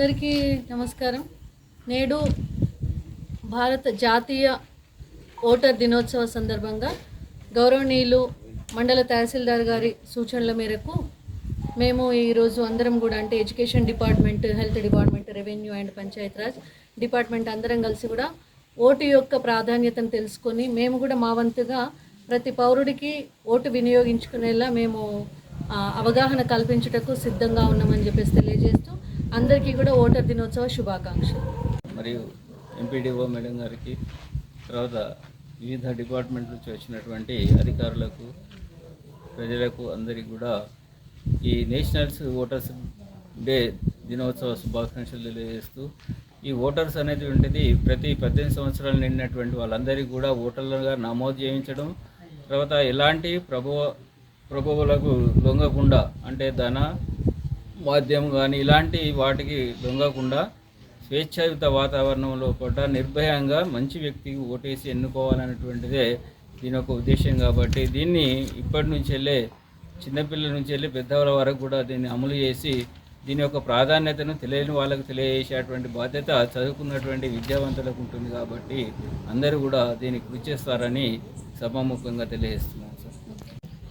అందరికీ నమస్కారం. నేడు భారత జాతీయ ఓటర్ దినోత్సవ సందర్భంగా గౌరవనీయులు మండల తహసీల్దార్ గారి సూచనల మేరకు మేము ఈరోజు అందరం కూడా అంటే education department, health department, revenue and Panchayati Raj department అందరం కలిసి కూడా ఓటు యొక్క ప్రాధాన్యతను తెలుసుకొని మేము కూడా మా వంతుగా ప్రతి పౌరుడికి ఓటు వినియోగించుకునేలా మేము అవగాహన కల్పించుటకు సిద్ధంగా ఉన్నామని చెప్పేసి తెలియజేస్తూ అందరికీ కూడా ఓటర్ దినోత్సవ శుభాకాంక్షలు. మరియు ఎంపీడీఓ మేడం గారికి, తర్వాత వివిధ డిపార్ట్మెంట్ నుంచి వచ్చినటువంటి అధికారులకు, ప్రజలకు అందరికీ కూడా ఈ నేషనల్స్ ఓటర్స్ డే దినోత్సవ శుభాకాంక్షలు తెలియజేస్తూ, ఈ ఓటర్స్ అనేటువంటిది ప్రతి 18 సంవత్సరాలు నిండినటువంటి వాళ్ళందరికీ కూడా ఓటర్లుగా నమోదు చేయించడం, తర్వాత ఎలాంటి ప్రభువులకు లొంగకుండా అంటే ధన మాధ్యం కానీ ఇలాంటి వాటికి లొంగకుండా స్వేచ్ఛాయుత వాతావరణంలో కూడా నిర్భయంగా మంచి వ్యక్తికి ఓటేసి ఎన్నుకోవాలనేటువంటిదే దీని యొక్క ఉద్దేశం. కాబట్టి దీన్ని ఇప్పటి నుంచి వెళ్ళే చిన్నపిల్లల నుంచి వెళ్ళి పెద్దవాళ్ళ వరకు కూడా దీన్ని అమలు చేసి దీని యొక్క ప్రాధాన్యతను తెలియని వాళ్ళకు తెలియజేసేటువంటి బాధ్యత చదువుకున్నటువంటి విద్యావంతులకు ఉంటుంది. కాబట్టి అందరూ కూడా దీన్ని కృషి చేస్తారని సభాముఖంగా తెలియజేస్తున్నాను.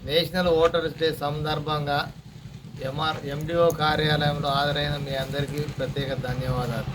నేషనల్ ఓటర్స్ డే సందర్భంగా ఎండిఓ కార్యాలయంలో హాజరైన మీ అందరికీ ప్రత్యేక ధన్యవాదాలు.